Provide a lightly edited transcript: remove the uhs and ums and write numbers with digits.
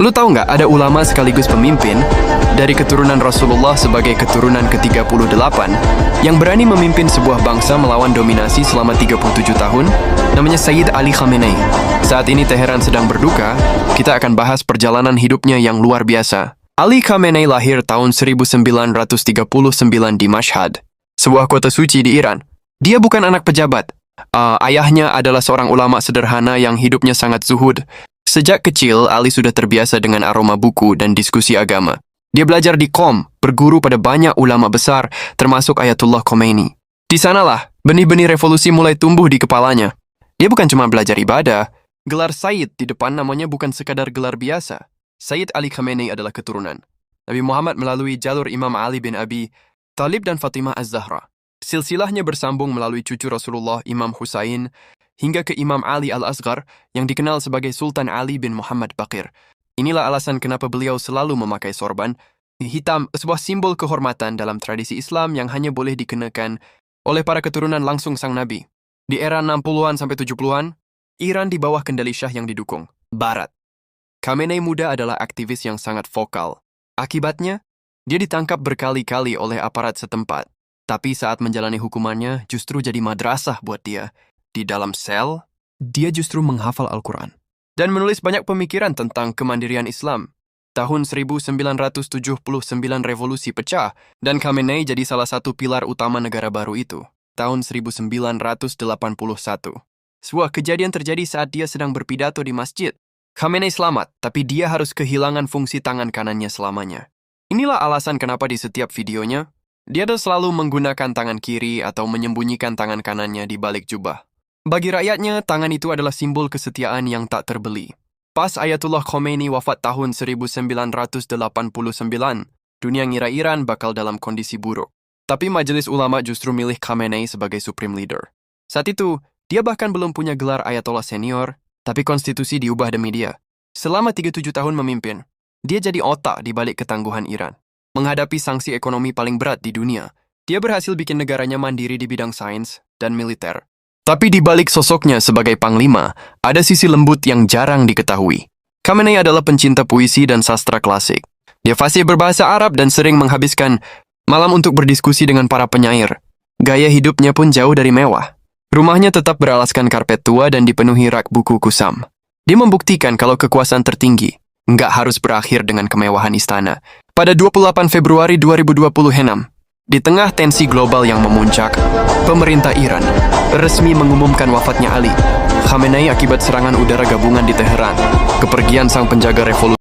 Lu tahu nggak ada ulama sekaligus pemimpin dari keturunan Rasulullah sebagai keturunan ke-38 yang berani memimpin sebuah bangsa melawan dominasi selama 37 tahun? Namanya Sayyid Ali Khamenei. Saat ini Teheran sedang berduka, kita akan bahas perjalanan hidupnya yang luar biasa. Ali Khamenei lahir tahun 1939 di Mashhad, sebuah kota suci di Iran. Dia bukan anak pejabat. Ayahnya adalah seorang ulama sederhana yang hidupnya sangat zuhud. Sejak kecil, Ali sudah terbiasa dengan aroma buku dan diskusi agama. Dia belajar di Qom, berguru pada banyak ulama besar, termasuk Ayatullah Khomeini. Di sanalah, benih-benih revolusi mulai tumbuh di kepalanya. Dia bukan cuma belajar ibadah. Gelar Sayyid di depan namanya bukan sekadar gelar biasa. Sayyid Ali Khamenei adalah keturunan Nabi Muhammad melalui jalur Imam Ali bin Abi Thalib dan Fatimah Az-Zahra. Silsilahnya bersambung melalui cucu Rasulullah Imam Husain hingga ke Imam Ali Al-Asghar yang dikenal sebagai Sultan Ali bin Muhammad Baqir. Inilah alasan kenapa beliau selalu memakai sorban hitam, sebuah simbol kehormatan dalam tradisi Islam yang hanya boleh dikenakan oleh para keturunan langsung sang Nabi. Di era 60-an sampai 70-an, Iran di bawah kendali Syah yang didukung Barat. Khamenei muda adalah aktivis yang sangat vokal. Akibatnya, dia ditangkap berkali-kali oleh aparat setempat. Tapi saat menjalani hukumannya, justru jadi madrasah buat dia. Di dalam sel, dia justru menghafal Al-Quran dan menulis banyak pemikiran tentang kemandirian Islam. Tahun 1979 revolusi pecah, dan Khamenei jadi salah satu pilar utama negara baru itu. Tahun 1981. Sebuah kejadian terjadi saat dia sedang berpidato di masjid. Khamenei selamat, tapi dia harus kehilangan fungsi tangan kanannya selamanya. Inilah alasan kenapa di setiap videonya, dia selalu menggunakan tangan kiri atau menyembunyikan tangan kanannya di balik jubah. Bagi rakyatnya, tangan itu adalah simbol kesetiaan yang tak terbeli. Pas Ayatullah Khomeini wafat tahun 1989, dunia ngira Iran bakal dalam kondisi buruk. Tapi majelis ulama justru milih Khamenei sebagai supreme leader. Saat itu, dia bahkan belum punya gelar Ayatollah senior, tapi konstitusi diubah demi dia. Selama 37 tahun memimpin, dia jadi otak di balik ketangguhan Iran. Menghadapi sanksi ekonomi paling berat di dunia, dia berhasil bikin negaranya mandiri di bidang sains dan militer. Tapi di balik sosoknya sebagai panglima, ada sisi lembut yang jarang diketahui. Khamenei adalah pencinta puisi dan sastra klasik. Dia fasih berbahasa Arab dan sering menghabiskan malam untuk berdiskusi dengan para penyair. Gaya hidupnya pun jauh dari mewah. Rumahnya tetap beralaskan karpet tua dan dipenuhi rak buku kusam. Dia membuktikan kalau kekuasaan tertinggi nggak harus berakhir dengan kemewahan istana. Pada 28 Februari 2026, di tengah tensi global yang memuncak, pemerintah Iran resmi mengumumkan wafatnya Ali Khamenei akibat serangan udara gabungan di Teheran. Kepergian sang penjaga revolusi